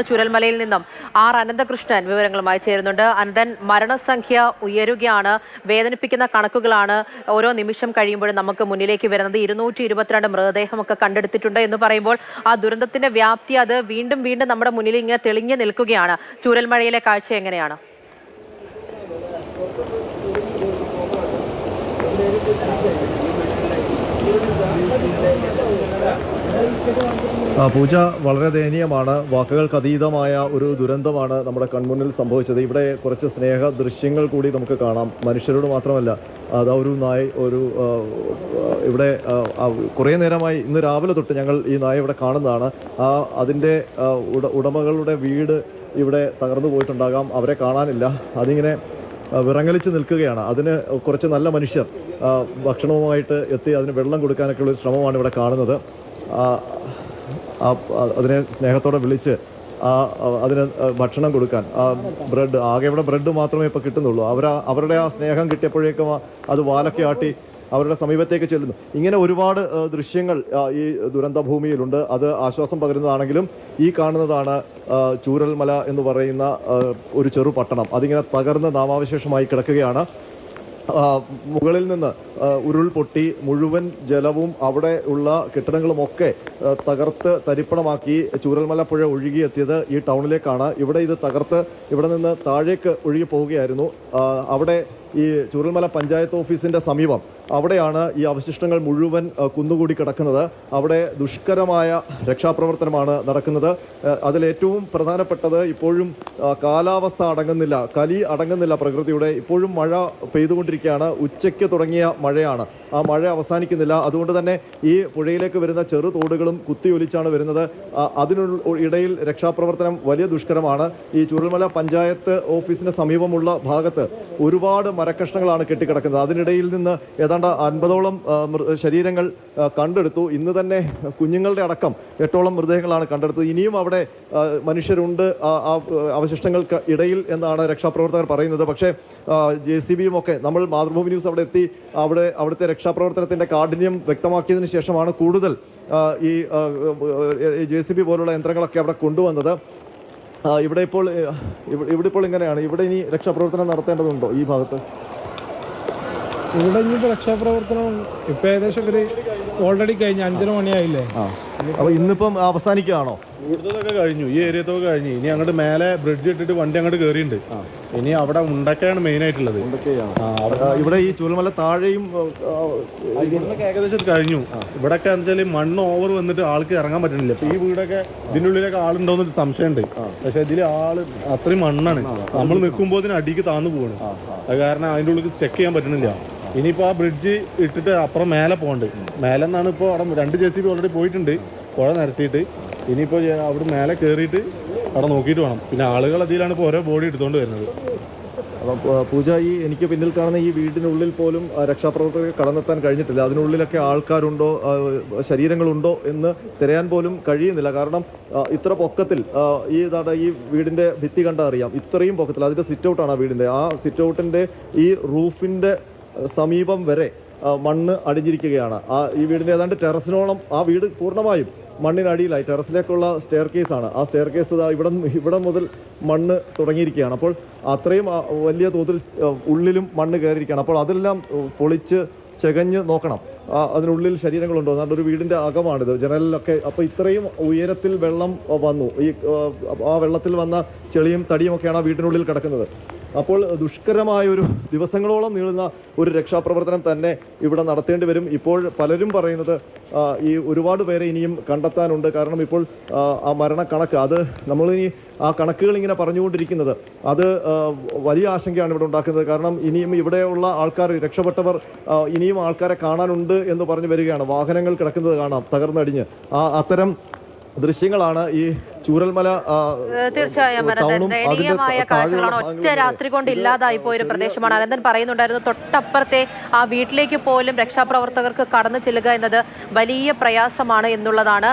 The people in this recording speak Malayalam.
ചുരൽമലയിൽ നിന്നും അനന്തകൃഷ്ണൻ വിവരങ്ങളുമായി ചേരുന്നുണ്ട്. അനന്തൻ, മരണസംഖ്യ ഉയരുകയാണ്, വേദനിപ്പിക്കുന്ന കണക്കുകളാണ് ഓരോ നിമിഷം കഴിയുമ്പോഴും നമുക്ക് മുന്നിലേക്ക് വരുന്നത്. 222 മൃതദേഹമൊക്കെ കണ്ടെടുത്തിട്ടുണ്ട് എന്ന് പറയുമ്പോൾ ആ ദുരന്തത്തിന്റെ വ്യാപ്തി അത് വീണ്ടും വീണ്ടും നമ്മുടെ മുന്നിൽ ഇങ്ങനെ തെളിഞ്ഞു നിൽക്കുകയാണ്. ചുരൽമലയിലെ കാഴ്ച എങ്ങനെയാണ്? പൂജ, വളരെ ദയനീയമാണ്. വാക്കുകൾക്ക് അതീതമായ ഒരു ദുരന്തമാണ് നമ്മുടെ കൺമുന്നിൽ സംഭവിച്ചത്. ഇവിടെ കുറച്ച് സ്നേഹ ദൃശ്യങ്ങൾ കൂടി നമുക്ക് കാണാം. മനുഷ്യരോട് മാത്രമല്ല, അതാ ഒരു നായ ഇവിടെ കുറേ നേരമായി, ഇന്ന് രാവിലെ തൊട്ട് ഞങ്ങൾ ഈ നായ ഇവിടെ കാണുന്നതാണ്. അതിൻ്റെ ഉടമകളുടെ വീട് ഇവിടെ തകർന്നു പോയിട്ടുണ്ടാകാം, അവരെ കാണാനില്ല. അതിങ്ങനെ വിറങ്ങലിച്ച് നിൽക്കുകയാണ്. അതിന് കുറച്ച് നല്ല മനുഷ്യർ ഭക്ഷണവുമായിട്ട് എത്തി അതിന് വെള്ളം കൊടുക്കാനൊക്കെയുള്ള ഒരു ശ്രമമാണ് ഇവിടെ കാണുന്നത്. അതിനെ സ്നേഹത്തോടെ വിളിച്ച് അതിന് ഭക്ഷണം കൊടുക്കാൻ ബ്രെഡ്, ആകെ ഇവിടെ ബ്രെഡ് മാത്രമേ ഇപ്പോൾ കിട്ടുന്നുള്ളൂ. അവരുടെ ആ സ്നേഹം കിട്ടിയപ്പോഴേക്കും അത് വാലൊക്കെ ആട്ടി അവരുടെ സമീപത്തേക്ക് ചെല്ലുന്നു. ഇങ്ങനെ ഒരുപാട് ദൃശ്യങ്ങൾ ഈ ദുരന്തഭൂമിയിലുണ്ട്. അത് ആശ്വാസം പകരുന്നതാണെങ്കിലും ഈ കാണുന്നതാണ് ചൂരൽമല എന്ന് പറയുന്ന ഒരു ചെറു പട്ടണം. അതിങ്ങനെ തകർന്ന് നാമാവശേഷമായി കിടക്കുകയാണ്. മുകളിൽ നിന്ന് ഉരുൾപൊട്ടി മുഴുവൻ ജലവും അവിടെ ഉള്ള കെട്ടിടങ്ങളുമൊക്കെ തകർത്ത് തരിപ്പണമാക്കി ചൂരൽമല പുഴ ഒഴുകിയെത്തിയത് ഈ ടൗണിലേക്കാണ്. ഇവിടെ ഇത് തകർത്ത് ഇവിടെ നിന്ന് താഴേക്ക് ഒഴുകി പോവുകയായിരുന്നു. അവിടെ ഈ ചൂരൽമല പഞ്ചായത്ത് ഓഫീസിന്റെ സമീപം അവിടെയാണ് ഈ അവശിഷ്ടങ്ങൾ മുഴുവൻ കുന്നുകൂടി കിടക്കുന്നത്. അവിടെ ദുഷ്കരമായ രക്ഷാപ്രവർത്തനമാണ് നടക്കുന്നത്. അതിലേറ്റവും പ്രധാനപ്പെട്ടത് ഇപ്പോഴും കാലാവസ്ഥ അടങ്ങുന്നില്ല, കലി അടങ്ങുന്നില്ല പ്രകൃതിയുടെ. ഇപ്പോഴും മഴ പെയ്തുകൊണ്ടിരിക്കുകയാണ്. ഉച്ചയ്ക്ക് തുടങ്ങിയ മഴയാണ്, ആ മഴ അവസാനിക്കുന്നില്ല. അതുകൊണ്ട് തന്നെ ഈ പുഴയിലേക്ക് വരുന്ന ചെറു തോടുകളും കുത്തിയൊലിച്ചാണ് വരുന്നത്. അതിനിടയിൽ രക്ഷാപ്രവർത്തനം വലിയ ദുഷ്കരമാണ്. ഈ ചൂരൽമല പഞ്ചായത്ത് ഓഫീസിന് സമീപമുള്ള ഭാഗത്ത് ഒരുപാട് മരക്കഷ്ണങ്ങളാണ് കെട്ടിക്കിടക്കുന്നത്. അതിനിടയിൽ നിന്ന് ഏതാണ്ട് 50ഓളം ശരീരങ്ങൾ കണ്ടെടുത്തു. ഇന്ന് തന്നെ കുഞ്ഞുങ്ങളുടെ അടക്കം 8ഓളം മൃതദേഹങ്ങളാണ് കണ്ടെടുത്തത്. ഇനിയും അവിടെ മനുഷ്യരുണ്ട് ആ അവശിഷ്ടങ്ങൾക്ക് ഇടയിൽ എന്നാണ് രക്ഷാപ്രവർത്തകർ പറയുന്നത്. പക്ഷേ JCBയും ഒക്കെ, നമ്മൾ മാതൃഭൂമി ന്യൂസ് അവിടെ എത്തി അവിടുത്തെ രക്ഷാപ്രവർത്തനത്തിന്റെ കാഠിന്യം വ്യക്തമാക്കിയതിനു ശേഷമാണ് കൂടുതൽ ഈ JCB പോലുള്ള യന്ത്രങ്ങളൊക്കെ അവിടെ കൊണ്ടുവന്നത്. ഇവിടെ ഇപ്പോൾ ഇങ്ങനെയാണ്. ഇവിടെ ഇനി രക്ഷാപ്രവർത്തനം നടത്തേണ്ടതുണ്ടോ ഈ ഭാഗത്ത്? ഇവിടെ ഇനിയിപ്പോൾ രക്ഷാപ്രവർത്തനം ഇപ്പം ഏകദേശം ഓൾറെഡി കഴിഞ്ഞു. 5:30 മണിയായില്ലേ? അപ്പോൾ ഇന്നിപ്പം അവസാനിക്കുകയാണോ? കൂടുതലൊക്കെ കഴിഞ്ഞു, ഈ ഏരിയത്തൊക്കെ കഴിഞ്ഞു. ഇനി അങ്ങോട്ട് മേലെ ബ്രിഡ്ജ് ഇട്ടിട്ട് വണ്ടി അങ്ങോട്ട് കയറിയിട്ടുണ്ട്. ഇനി അവിടെ ഉണ്ടൊക്കെയാണ് മെയിൻ ആയിട്ടുള്ളത്. ഇവിടെ ഈ ചൂരൽമല താഴെയും ഏകദേശം കഴിഞ്ഞു. ഇവിടെയൊക്കെ എന്ന് വെച്ചാൽ മണ്ണ് ഓവർ വന്നിട്ട് ആൾക്ക് ഇറങ്ങാൻ പറ്റുന്നില്ല. ഇപ്പൊ ഈ വീടൊക്കെ ഇതിൻ്റെ ഉള്ളിലൊക്കെ ആളുണ്ടോന്നൊരു സംശയമുണ്ട്. പക്ഷെ ഇതിൽ ആള് അത്രയും മണ്ണാണ്. നമ്മൾ നിൽക്കുമ്പോൾ ഇതിന് അടിക്ക് താന്നു പോവാണ്. അത് കാരണം അതിൻ്റെ ഉള്ളിൽ ചെക്ക് ചെയ്യാൻ പറ്റുന്നില്ല. ഇനിയിപ്പോൾ ആ ബ്രിഡ്ജ് ഇട്ടിട്ട് അപ്പുറം മേലെ പോകണ്ട്. മേലെ നിന്നാണ് ഇപ്പോൾ അവിടെ 2 JCB ഓൾറെഡി പോയിട്ടുണ്ട് പുഴ നിരത്തിയിട്ട്. ഇനിയിപ്പോൾ അവിടെ മേലെ കയറിയിട്ട് അവിടെ നോക്കിയിട്ട് വേണം. പിന്നെ ആളുകൾ അതിലാണ് ഇപ്പോൾ ഓരോ ബോഡി എടുത്തുകൊണ്ട് വരുന്നത്. അപ്പം പൂജ, എനിക്ക് പിന്നിൽ കാണുന്ന ഈ വീടിനുള്ളിൽ പോലും രക്ഷാപ്രവർത്തകർക്ക് കടന്നെത്താൻ കഴിഞ്ഞിട്ടില്ല. അതിനുള്ളിലൊക്കെ ആൾക്കാരുണ്ടോ, ശരീരങ്ങളുണ്ടോ എന്ന് തിരയാൻ പോലും കഴിയുന്നില്ല. കാരണം ഇത്ര പൊക്കത്തിൽ ഈ വീടിൻ്റെ ഭിത്തി കണ്ടാൽ അറിയാം. ഇത്രയും പൊക്കത്തിൽ അതിൻ്റെ സിറ്റ് ഔട്ടാണ് ആ വീടിൻ്റെ. ആ സിറ്റ് ഔട്ടിൻ്റെ ഈ റൂഫിൻ്റെ സമീപം വരെ മണ്ണ് അടിഞ്ഞിരിക്കുകയാണ്. ഈ വീടിൻ്റെ ഏതാണ്ട് ടെറസിനോളം, ആ വീട് പൂർണ്ണമായും മണ്ണിനടിയിലായി. ടെറസിലേക്കുള്ള സ്റ്റെയർ കേസാണ്. ആ സ്റ്റെയർ കേസ് ഇവിടെ മുതൽ മണ്ണ് തുടങ്ങിയിരിക്കുകയാണ്. അപ്പോൾ അത്രയും വലിയ തോതിൽ ഉള്ളിലും മണ്ണ് കയറിയിരിക്കുകയാണ്. അപ്പോൾ അതെല്ലാം പൊളിച്ച് ചെകഞ്ഞ് നോക്കണം അതിനുള്ളിൽ ശരീരങ്ങളുണ്ടോ. അതുകൊണ്ട് ഒരു വീടിൻ്റെ അകമാണിത്, ജനലിലൊക്കെ. അപ്പോൾ ഇത്രയും ഉയരത്തിൽ വെള്ളം വന്നു. ആ വെള്ളത്തിൽ വന്ന ചെളിയും തടിയും ഒക്കെയാണ് ആ വീടിനുള്ളിൽ കിടക്കുന്നത്. അപ്പോൾ ദുഷ്കരമായൊരു ദിവസങ്ങളോളം നീളുന്ന ഒരു രക്ഷാപ്രവർത്തനം തന്നെ ഇവിടെ നടത്തേണ്ടി വരും. ഇപ്പോൾ പലരും പറയുന്നത് ഈ ഒരുപാട് പേരെ ഇനിയും കണ്ടെത്താനുണ്ട്. കാരണം ഇപ്പോൾ ആ മരണക്കണക്ക്, അത് നമ്മളിനി ആ കണക്കുകൾ ഇങ്ങനെ പറഞ്ഞുകൊണ്ടിരിക്കുന്നത് അത് വലിയ ആശങ്കയാണ് ഇവിടെ ഉണ്ടാക്കുന്നത്. കാരണം ഇനിയും ഇവിടെയുള്ള ആൾക്കാർ, രക്ഷപ്പെട്ടവർ, ഇനിയും ആൾക്കാരെ കാണാനുണ്ട് എന്ന് പറഞ്ഞു വരികയാണ്. വാഹനങ്ങൾ കിടക്കുന്നത് കാണാം തകർന്നടിഞ്ഞ്. അത്തരം ദൃശ്യങ്ങളാണ് ഈ ചൂരൽമല. തീർച്ചയായും ദയനീയമായ കാഴ്ചകളാണ്. ഒറ്റ രാത്രി കൊണ്ട് ഇല്ലാതായി പോയൊരു പ്രദേശമാണ്. അനന്തൻ പറയുന്നുണ്ടായിരുന്നു, തൊട്ടപ്പുറത്തെ ആ വീട്ടിലേക്ക് പോലും രക്ഷാപ്രവർത്തകർക്ക് കടന്നു ചെല്ലുക എന്നത് വലിയ പ്രയാസമാണ് എന്നുള്ളതാണ്.